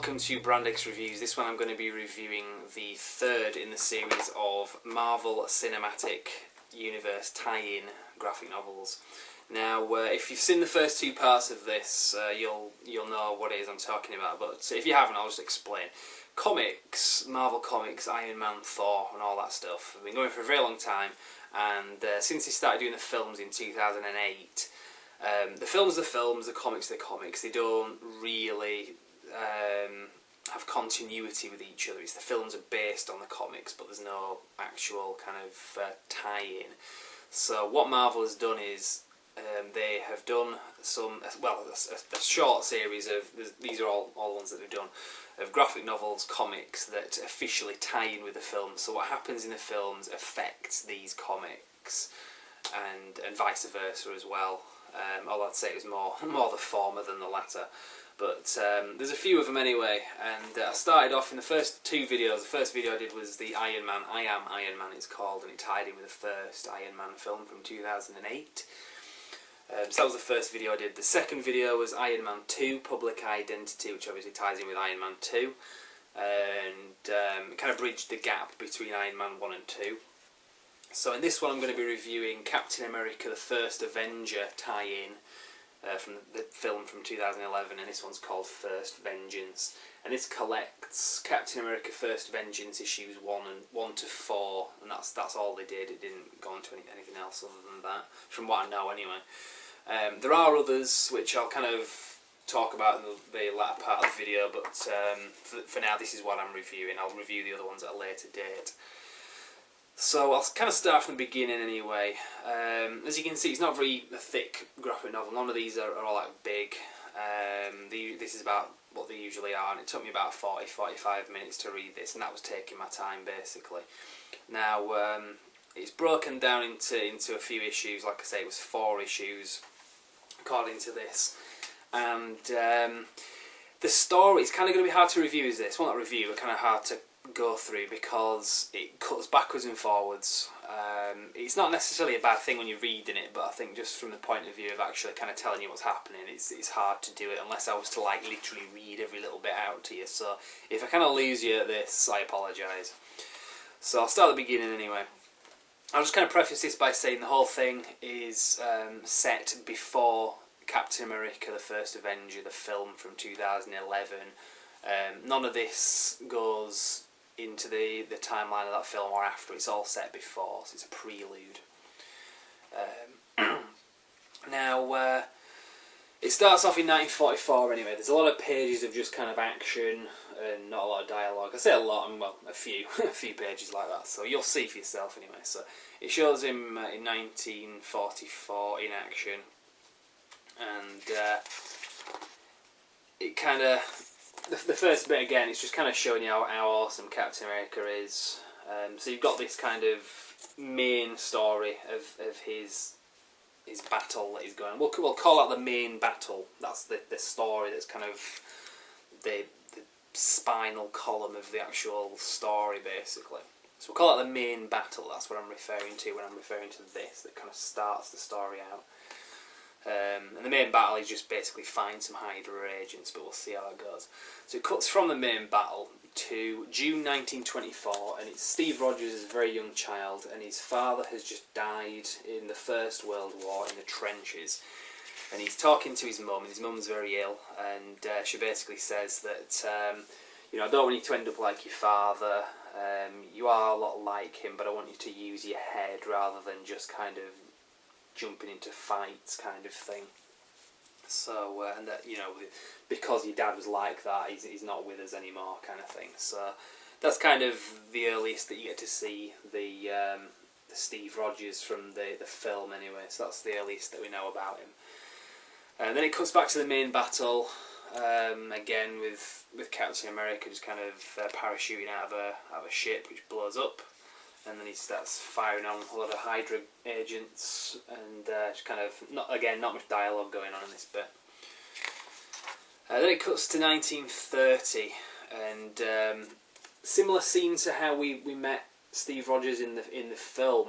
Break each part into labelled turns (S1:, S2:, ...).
S1: welcome to Brandix Reviews. This one I'm going to be reviewing the third in the series of Marvel Cinematic Universe tie-in graphic novels. Now, if you've seen the first two parts of this, you'll know what it is I'm talking about, but if you haven't, I'll just explain. Comics, Marvel Comics, Iron Man, Thor, and all that stuff have been going for a very long time, and since they started doing the films in 2008, the films are the films, the comics are the comics. They don't really have continuity with each other. It's the films are based on the comics, but there's no actual kind of tie-in. So what Marvel has done is they have done some, well, a short series of, these are all the ones that they've done, of graphic novels, comics that officially tie in with the films. So what happens in the films affects these comics, and vice versa as well. Although I'd say it was more the former than the latter. But there's a few of them anyway, and I started off in the first two videos. The first video I did was the Iron Man, I Am Iron Man it's called, and it tied in with the first Iron Man film from 2008. So that was the first video I did. The second video was Iron Man 2, Public Identity, which obviously ties in with Iron Man 2, and it kind of bridged the gap between Iron Man 1 and 2. So in this one I'm going to be reviewing Captain America the First Avenger tie-in from the film from 2011, and this one's called First Vengeance. And this collects Captain America First Vengeance issues 1 to 4, and that's all they did. It didn't go on to anything else other than that, from what I know anyway. There are others which I'll kind of talk about in the latter part of the video, but for now this is what I'm reviewing. I'll review the other ones at a later date. So I'll kind of start from the beginning anyway. As you can see, it's not very a thick graphic novel. None of these are all that big. This is about what they usually are, and it took me about 40-45 minutes to read this, and that was taking my time basically. Now it's broken down into a few issues. Like I say, it was 4 issues according to this, and the story is kind of going to be hard to review. Is this? Well, not review, but kind of hard to go through because it cuts backwards and forwards. It's not necessarily a bad thing when you're reading it, but I think just from the point of view of actually kind of telling you what's happening, it's hard to do it unless I was to like literally read every little bit out to you. So if I kind of lose you at this, I apologise. So I'll start at the beginning anyway. I'll just kind of preface this by saying the whole thing is set before Captain America the First Avenger, the film from 2011. None of this goes into the timeline of that film or after. It's all set before, so it's a prelude. Now, it starts off in 1944 anyway. There's a lot of pages of just kind of action and not a lot of dialogue. I say a lot, well, a few pages like that, so you'll see for yourself anyway. So it shows him in 1944 in action, and it kind of... The first bit again, it's just kind of showing you how awesome Captain America is. So you've got this kind of main story of his battle that he's going. We'll call that the main battle. That's the story that's kind of the spinal column of the actual story, basically. So we'll call it the main battle. That's what I'm referring to when I'm referring to this. That kind of starts the story out. And the main battle is just basically find some Hydra agents, but we'll see how that goes. So it cuts from the main battle to June 1924, and it's Steve Rogers is a very young child, and his father has just died in the First World War in the trenches. And he's talking to his mum, and his mum's very ill, and she basically says that, you know, I don't want you to end up like your father. You are a lot like him, but I want you to use your head rather than just kind of jumping into fights kind of thing. So and that, you know, because your dad was like that, he's not with us anymore kind of thing. So that's kind of the earliest that you get to see the Steve Rogers from the film anyway. So that's the earliest that we know about him. And then it cuts back to the main battle again with Captain America just kind of parachuting out of a ship which blows up. And then he starts firing on a lot of Hydra agents, and just kind of, not much dialogue going on in this bit. Then it cuts to 1930, and similar scene to how we met Steve Rogers in the film,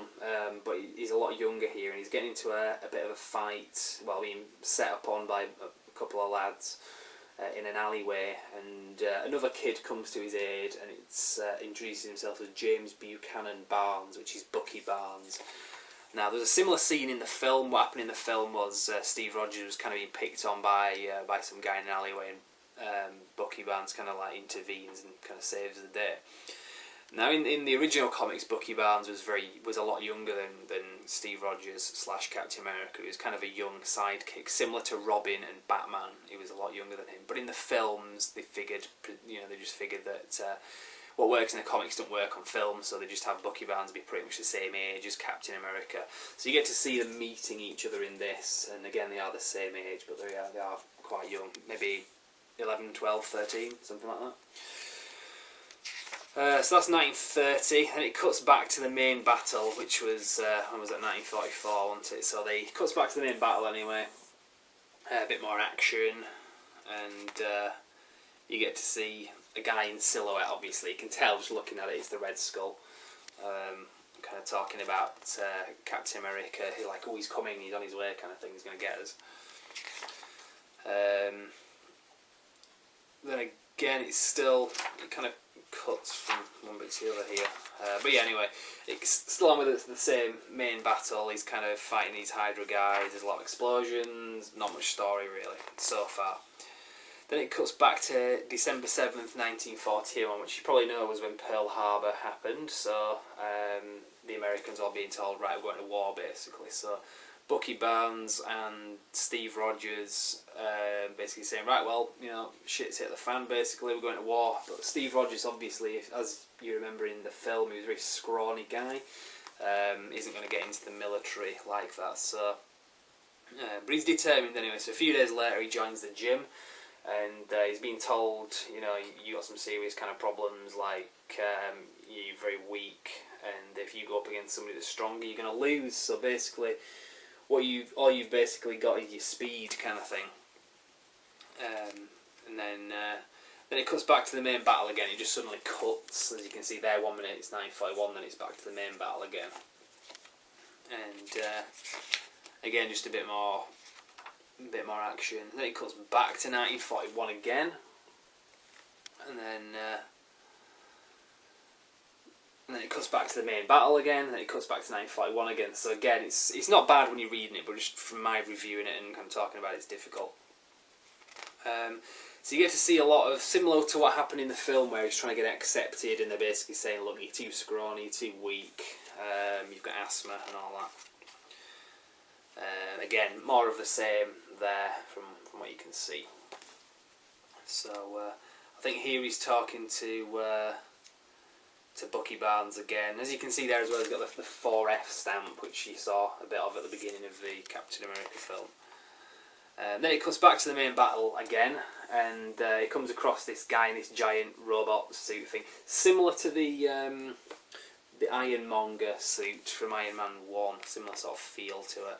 S1: but he's a lot younger here, and he's getting into a bit of a fight, well, being set upon by a couple of lads, in an alleyway, and another kid comes to his aid, and it's introducing himself as James Buchanan Barnes, which is Bucky Barnes. Now, there's a similar scene in the film. What happened in the film was Steve Rogers was kind of being picked on by some guy in an alleyway, and Bucky Barnes kind of like intervenes and kind of saves the day. Now, in the original comics, Bucky Barnes was a lot younger than Steve Rogers / Captain America. He was kind of a young sidekick, similar to Robin and Batman. He was a lot younger than him. But in the films, they just figured that what works in the comics don't work on film, so they just have Bucky Barnes be pretty much the same age as Captain America. So you get to see them meeting each other in this, and again, they are the same age, but they are quite young, maybe 11, 12, 13, something like that. So that's 1930, and it cuts back to the main battle, which was, when was it, 1944, wasn't it? So it cuts back to the main battle anyway, a bit more action, and you get to see a guy in silhouette, obviously. You can tell just looking at it, it's the Red Skull, kind of talking about Captain America, like, oh, he's coming, he's on his way, kind of thing, he's going to get us. Then again, it kind of cuts from one bit to the other here, but yeah, anyway, it's still on with the same main battle. He's kind of fighting these Hydra guys, there's a lot of explosions, not much story really so far. Then it cuts back to December 7th, 1941, which you probably know was when Pearl Harbor happened, so the Americans are being told, right, we're going to war basically. So Bucky Barnes and Steve Rogers basically saying, right, well, shit's hit the fan basically, we're going to war. But Steve Rogers, obviously, as you remember in the film, he was a very scrawny guy, isn't going to get into the military like that. So, but he's determined anyway. So a few days later, he joins the gym, and he's being told, you got some serious kind of problems, like you're very weak, and if you go up against somebody that's stronger, you're going to lose. So basically, all you've basically got is your speed, kind of thing. And then it cuts back to the main battle again. It just suddenly cuts, as you can see there. 1 minute it's 9:41, then it's back to the main battle again. And again, just a bit more action. Then it cuts back to 1941 again, and then it cuts back to the main battle again, and then it cuts back to 1941 again. So again, it's not bad when you're reading it, but just from my reviewing it and kind of talking about it, it's difficult. So you get to see a lot of, similar to what happened in the film, where he's trying to get accepted, and they're basically saying, look, you're too scrawny, you're too weak, you've got asthma and all that. Again, more of the same there from what you can see. So I think here he's talking to Bucky Barnes again. As you can see there as well, he's got the 4F stamp, which you saw a bit of at the beginning of the Captain America film. Then it cuts back to the main battle again, and he comes across this guy in this giant robot suit thing, similar to the Ironmonger suit from Iron Man 1, similar sort of feel to it.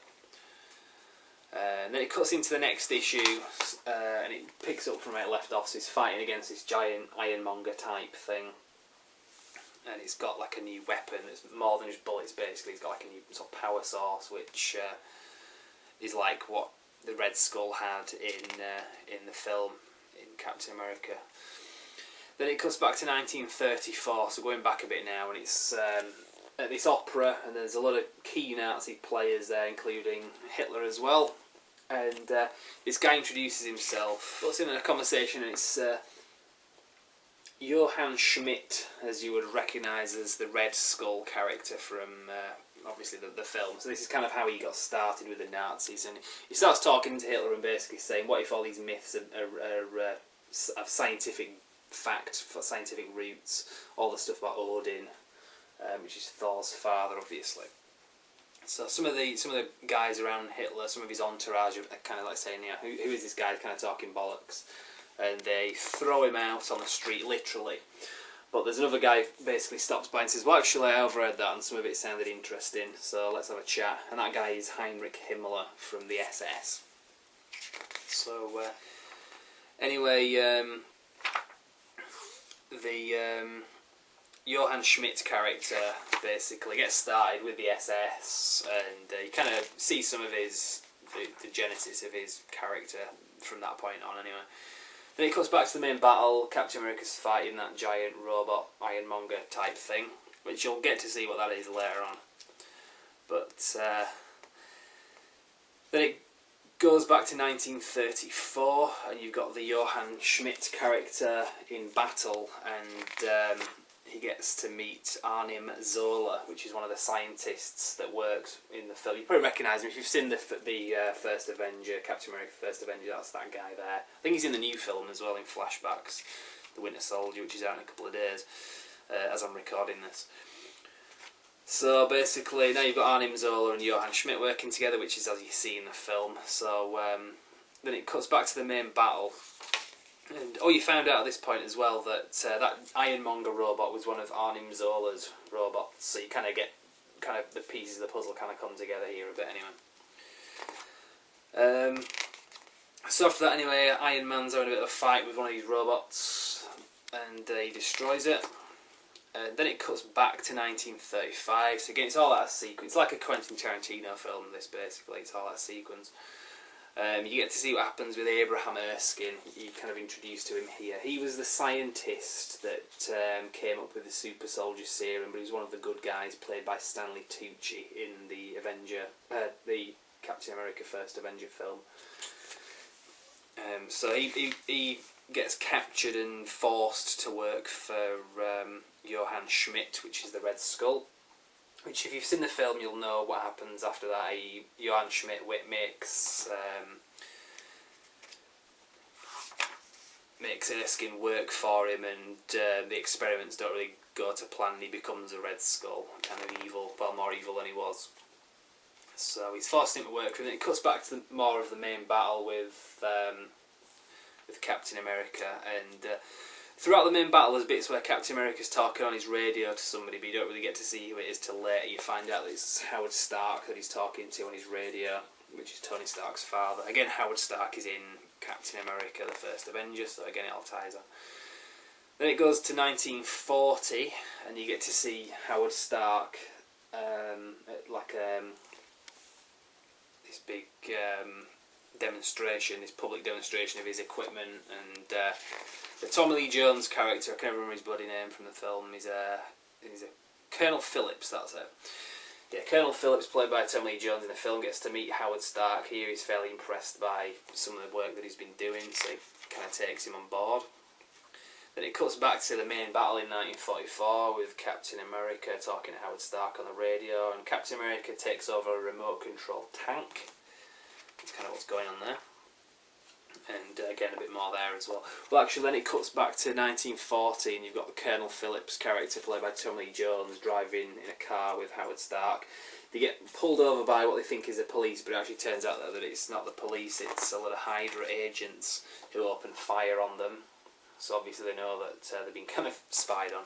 S1: And then it cuts into the next issue, and it picks up from where it left off. So he's fighting against this giant Ironmonger type thing, and it's got like a new weapon. It's more than just bullets, basically. It's got like a new sort of power source, which is like what the Red Skull had in the film in Captain America. Then it cuts back to 1934, so going back a bit now, and it's at this opera, and there's a lot of key Nazi players there, including Hitler as well. And this guy introduces himself, puts in a conversation, and it's Johann Schmidt, as you would recognise as the Red Skull character from obviously the film. So this is kind of how he got started with the Nazis, and he starts talking to Hitler and basically saying, what if all these myths are scientific fact, scientific roots, all the stuff about Odin, which is Thor's father, obviously. So some of the guys around Hitler, some of his entourage, are kind of like saying, who is this guy kind of talking bollocks? And they throw him out on the street, literally. But there's another guy who basically stops by and says, well, actually, I overheard that and some of it sounded interesting, so let's have a chat. And that guy is Heinrich Himmler from the SS. So, anyway, the Johann Schmidt character basically gets started with the SS, and you kind of see some of the genesis of his character from that point on, anyway. Then it cuts back to the main battle. Captain America's fighting that giant robot ironmonger type thing, which you'll get to see what that is later on. But then it goes back to 1934, and you've got the Johann Schmidt character in battle, and he gets to meet Arnim Zola, which is one of the scientists that works in the film. You probably recognise him if you've seen the First Avenger, Captain America First Avenger. That's that guy there. I think he's in the new film as well in flashbacks, The Winter Soldier, which is out in a couple of days as I'm recording this. So basically, now you've got Arnim Zola and Johann Schmidt working together, which is as you see in the film. So then it cuts back to the main battle. And you found out at this point as well that that ironmonger robot was one of Arnim Zola's robots. So you kind of get the pieces of the puzzle kind of come together here a bit anyway. So after that anyway, Iron Man's having a bit of a fight with one of these robots, and he destroys it. Then it cuts back to 1935. So again, it's all that sequence. It's like a Quentin Tarantino film. This basically, it's all that sequence. You get to see what happens with Abraham Erskine. You kind of introduced to him here. He was the scientist that came up with the super soldier serum, but he was one of the good guys, played by Stanley Tucci in the the Captain America First Avenger film. So he gets captured and forced to work for Johann Schmidt, which is the Red Skull. Which, if you've seen the film, you'll know what happens after that. Johann Schmidt makes Erskine work for him, and the experiments don't really go to plan. And he becomes a Red Skull, kind of evil, well, more evil than he was. So he's forcing him to work for him. And it cuts back to more of the main battle with Captain America, and throughout the main battle there's bits where Captain America's talking on his radio to somebody, but you don't really get to see who it is till later. You find out that it's Howard Stark that he's talking to on his radio, which is Tony Stark's father. Again, Howard Stark is in Captain America the First Avenger, so again it all ties on. Then it goes to 1940, and you get to see Howard Stark at like this big demonstration, this public demonstration of his equipment, and the Tommy Lee Jones character, I can't remember his bloody name from the film, he's a Colonel Phillips, that's it. Yeah, Colonel Phillips, played by Tommy Lee Jones in the film, gets to meet Howard Stark here. He's fairly impressed by some of the work that he's been doing, so he kind of takes him on board. Then it cuts back to the main battle in 1944 with Captain America talking to Howard Stark on the radio, and Captain America takes over a remote control tank. That's kind of what's going on there. And again, a bit more there as well. Well, actually, then it cuts back to 1940, and you've got the Colonel Phillips character, played by Tommy Lee Jones, driving in a car with Howard Stark. They get pulled over by what they think is the police, but it actually turns out that it's not the police, it's a lot of Hydra agents who open fire on them. So obviously they know that they've been kind of spied on.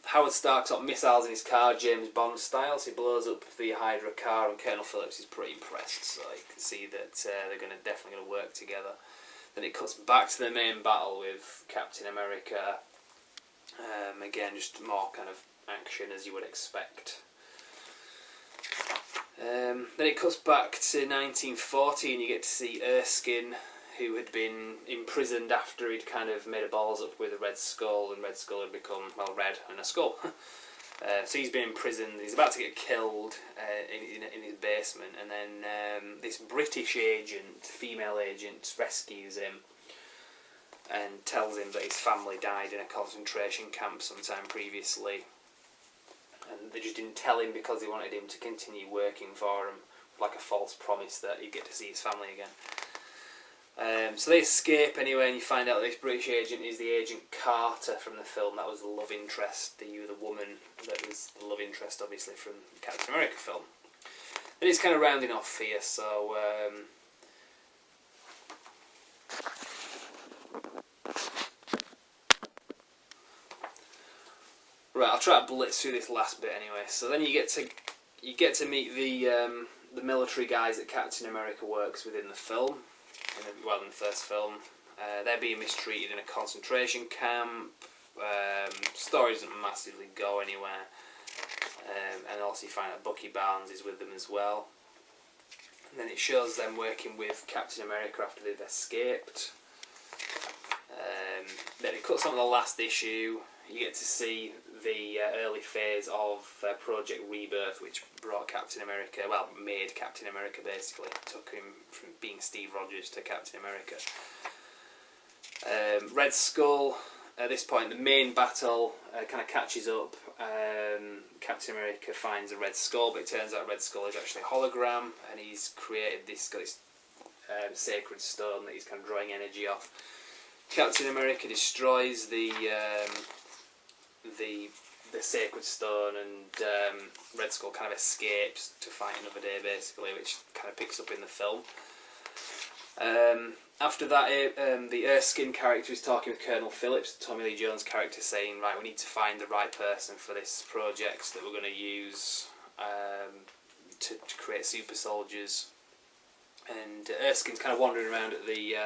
S1: Howard Stark's got missiles in his car, James Bond style, so he blows up the Hydra car, and Colonel Phillips is pretty impressed, so you can see that they're definitely going to work together. Then it cuts back to the main battle with Captain America. Again, just more kind of action as you would expect. Then it cuts back to 1940, and you get to see Erskine, who had been imprisoned after he'd kind of made a balls up with a Red Skull, and Red Skull had become, well, red and a skull. So he's been imprisoned, he's about to get killed in his basement, and then this British agent, female agent, rescues him and tells him that his family died in a concentration camp sometime previously. And they just didn't tell him because they wanted him to continue working for them, like a false promise that he'd get to see his family again. So they escape anyway, and you find out that this British agent is the Agent Carter from the film. That was the love interest, the woman that was the love interest, obviously, from the Captain America film. And it's kind of rounding off here, so right, I'll try to blitz through this last bit anyway. So then you get to meet the military guys that Captain America works with in the film. In the first film, they're being mistreated in a concentration camp. Story doesn't massively go anywhere, and also you find out Bucky Barnes is with them as well. And then it shows them working with Captain America after they've escaped. then it cuts on to the last issue. You get to see the early phase of Project Rebirth, which brought Captain America, well, made Captain America basically, took him from being Steve Rogers to Captain America. Red Skull, at this point, the main battle kind of catches up. Captain America finds a Red Skull, but it turns out Red Skull is actually a hologram, and he's created this sacred stone that he's kind of drawing energy off. Captain America destroys the sacred stone, and Red Skull kind of escapes to fight another day, basically, which kind of picks up in the film. After that, the Erskine character is talking with Colonel Phillips, Tommy Lee Jones' character, saying, right, we need to find the right person for this project that we're going to use to create super soldiers. And Erskine's kind of wandering around at the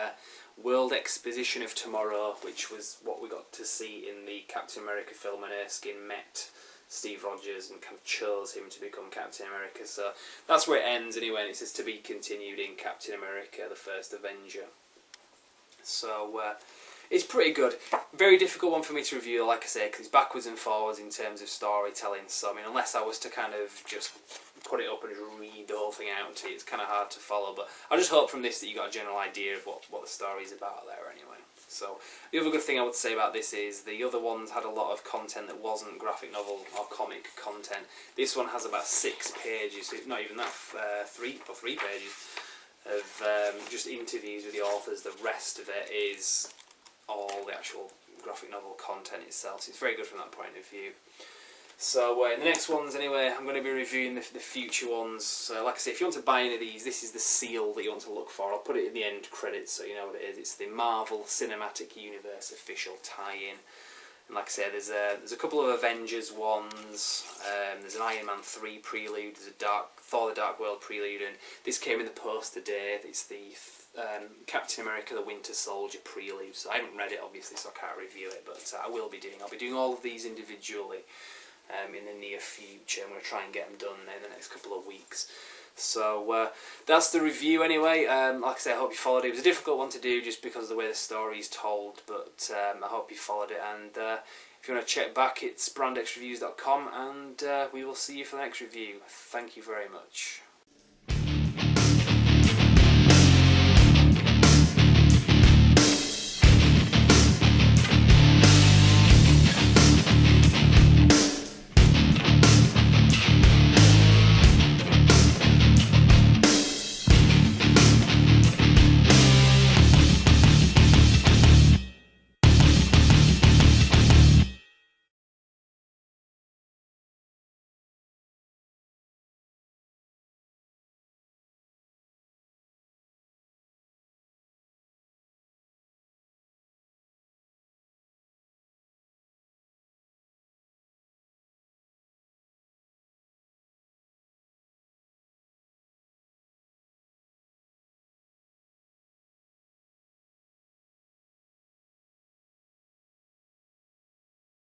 S1: World Exposition of Tomorrow, which was what we got to see in the Captain America film, and Erskine met Steve Rogers and kind of chose him to become Captain America. So that's where it ends anyway, and it says to be continued in Captain America, the First Avenger. So it's pretty good. Very difficult one for me to review, like I say, because it's backwards and forwards in terms of storytelling. So I mean, unless I was to kind of just put it up and just read the whole thing out to you, it's kind of hard to follow. But I just hope from this that you got a general idea of what the story is about there anyway. So the other good thing I would say about this is the other ones had a lot of content that wasn't graphic novel or comic content. This one has about 6 pages, not even that, 3 pages of just interviews with the authors. The rest of it is all the actual graphic novel content itself, so it's very good from that point of view. So in the next ones anyway, I'm going to be reviewing the future ones. So like I say, if you want to buy any of these, this is the seal that you want to look for. I'll put it in the end credits so you know what it is. It's the Marvel Cinematic Universe official tie-in. And like I say, there's a couple of Avengers ones, there's an Iron Man 3 prelude, there's a Thor the Dark World prelude, and this came in the post today. It's the Captain America the Winter Soldier prelude. So I haven't read it obviously, so I can't review it, but I'll be doing all of these individually in the near future. I'm going to try and get them done in the next couple of weeks. So that's the review anyway. Like I say, I hope you followed it. It was a difficult one to do just because of the way the story is told, but I hope you followed it. And if you want to check back, it's brandxreviews.com, and we will see you for the next review. Thank you very much.